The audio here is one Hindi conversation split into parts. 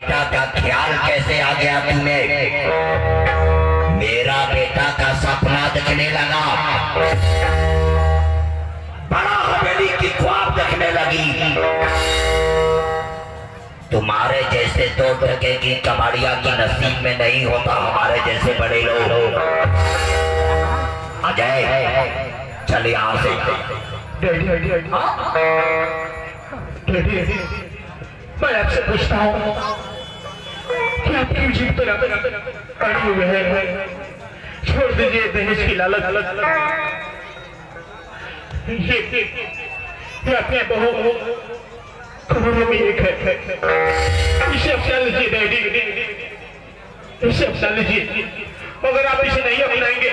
बेटा का ख्याल कैसे आ गया तुम्हें? मेरा बेटा का सपना देखने लगा, बड़ा हवेली की ख्वाब देखने लगी। तुम्हारे जैसे दो टके की कबाड़िया की नसीब में नहीं होता हमारे जैसे बड़े लोग। अजय चल यहाँ से। मैं आपसे पूछता हूँ कि आपकी जीत पर अड़ी हुए हैं। छोड़ दीजिए दहेज की लालच। ये अपने बहू करोड़ों में एक है। इसे अपना लीजिए डैडी, इसे अपना लीजिए। अगर आप इसे नहीं अपनाएंगे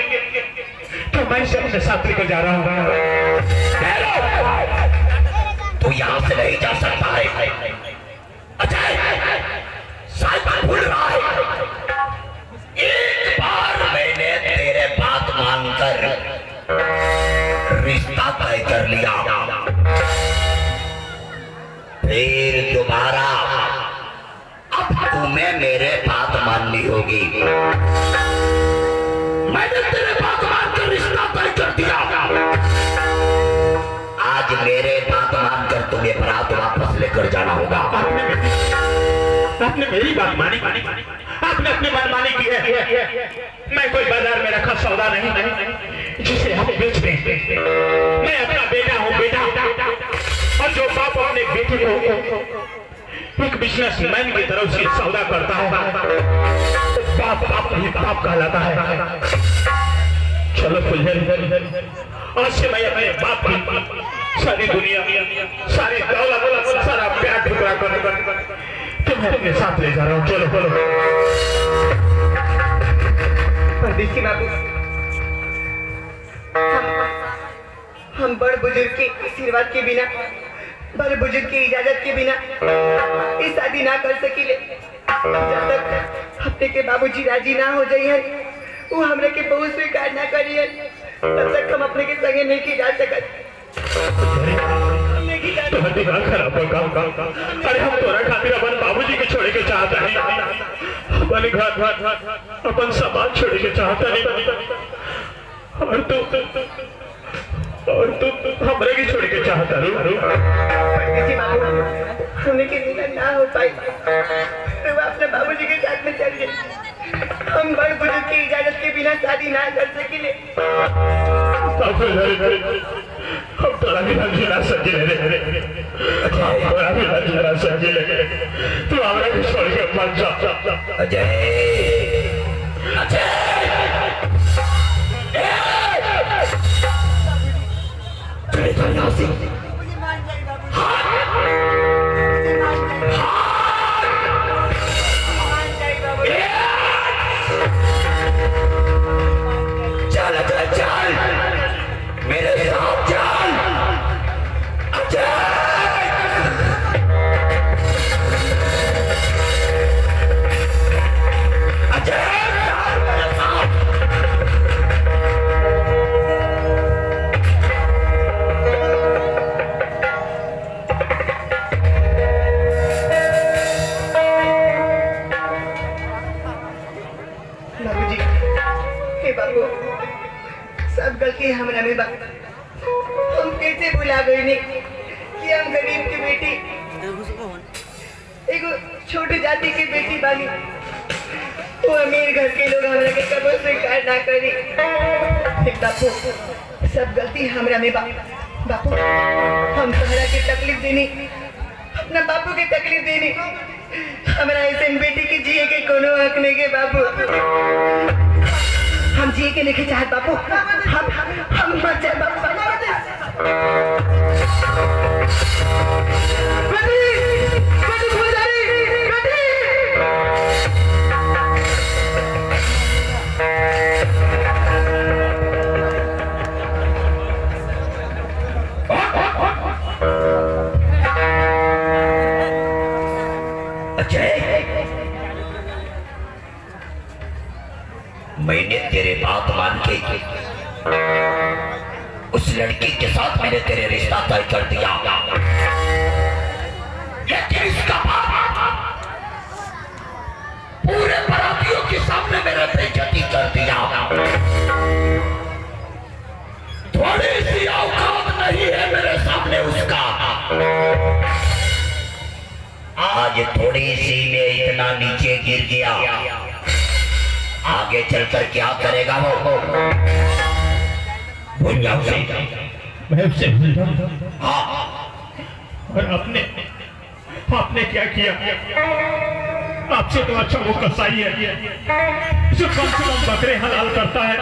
तो मैं इसे अपने साथ लेकर जा रहा हूँ। तू यहाँ से नहीं जा सकता है अजय, साइकिल भूल रहा है। एक बार मैंने तेरे बात मानकर रिश्ता तय कर लिया, फिर दोबारा अब तुम्हें मेरे बात माननी होगी। मैंने तेरे बात मानकर रिश्ता तय कर दिया, आज मेरे बात मानकर तुम्हें बारात वापस लेकर जाना होगा। आपने मेरी बात मानी, आपने अपनी बात मानी की है। मैं कोई बाजार में रखा सौदा नहीं जिसे हम बेच दें। मैं अपना बेटा हूँ बेटा, और जो बाप अपने बेटे को एक बिजनेसमैन की तरफ से सौदा करता है बाप बाप ही बाप कहलाता है। चलो फुलझड़ी, आज से मैं अपने बाप की सारी दुनिया, सारी दौलत, सारा प्यार ठुकरा कर तुम्हें अपने साथ ले जा रहा हूँ। चलो चलो। परदेसी बाबू, हम बड़ बुजुर्ग के आशीर्वाद के बिना, बड़े बुजुर्ग की इजाजत के बिना ये शादी ना कर सकीले। जब तक अपने के बाबूजी राजी ना हो जाइए, वो हमरे के बहुत स्वीकार ना करिए, तब तक हम अपने के संगे नहीं की जा सकते। अरे हम तोरा खातिर अपन बाबूजी के छोड़े के चाहता है, अपन घर अपन समाज छोड़े के चाहता है, और तू हमरे की छोड़ के चाहता है। हमें के मिलन ना हो पाई तो वो अपने बाबूजी के साथ में चल गए। हम बड़ बुजुर्ग की इजाजत के बिना शादी ना कर सकेले। हम तोरा भी ना सके रे, तोरा भी ना सके, तू हमरा के छोड़ के मत जा। अजय यहाँ से चल चल चल मेरे साथ चल अजय। सब गलती हमरा में बा। हम कैसे भुला गए ने कि हम गरीब की बेटी, एगो छोटे जाति की बेटी बानी। वो अमीर घर के लोग हमरा के कबो स्वीकार ना करी। बापू, सब गलती हमरा में बा। बापू, हम तोहरा के तकलीफ देनी, अपना बापू के तकलीफ देनी, हमरा ऐसे बेटी के जिए के कोनो हक नहीं के बापू। हम जिए के नहीं चाहत बापू, हम मर जाए बापू। मैंने तेरे बात मान के उस लड़की के साथ मैंने तेरे रिश्ता तय कर दिया, लेकिन इसका आज थोड़ी सी में इतना नीचे गिर गया, आगे चलकर क्या करेगा वो? भूल जाओ उसे। मैं उससे भूल जाऊं? हाँ, और आपने क्या किया? आपसे तो अच्छा वो कसाई है जो कम से कम बकरे हलाल करता है।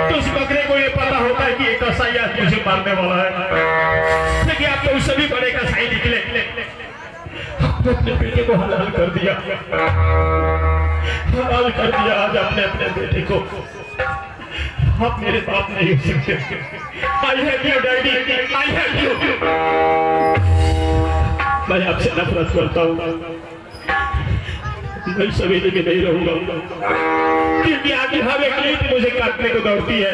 तो उस बकरे को ये पता होता है कि ये कसाई आज मुझे मारने वाला है, लेकिन आप तो उससे भी बड़े कसाई निकले। आपने अपने बेटे को हलाल कर दिया, हलाल कर दिया आज आपने अपने बेटे को। आप मेरे बाप नहीं हो सकते। I have you daddy, I have you. मैं आपसे नफरत करता हूँ। मैं सवेरे में नहीं रहूंगा क्योंकि आगे हर एक ईंट मुझे काटने को दौड़ती है।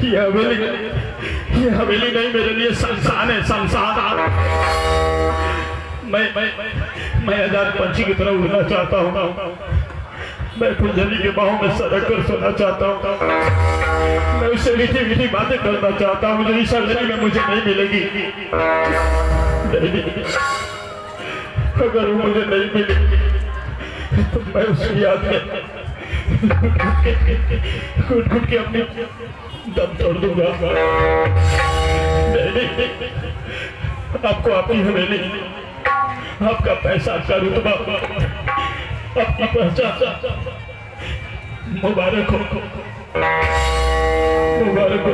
ये हवेली नहीं मेरे लिए शमशान है, शमशान। मैं आजाद पंछी की तरह उड़ना चाहता हूँ। मैं फुलझड़ी के बाहों में सड़क कर सोना चाहता हूँ। मैं उससे मीठी मीठी बातें करना चाहता हूँ जो इस सर्जरी में मुझे नहीं मिलेगी। अगर वो मुझे नहीं मिलेगी तो मैं उसकी याद में घुट घुट के अपनी दम तोड़ दूंगा। आपको आपकी हवेली, आपका पैसा, आपका रुतबा, आपकी पहचान मुबारक हो, मुबारक हो।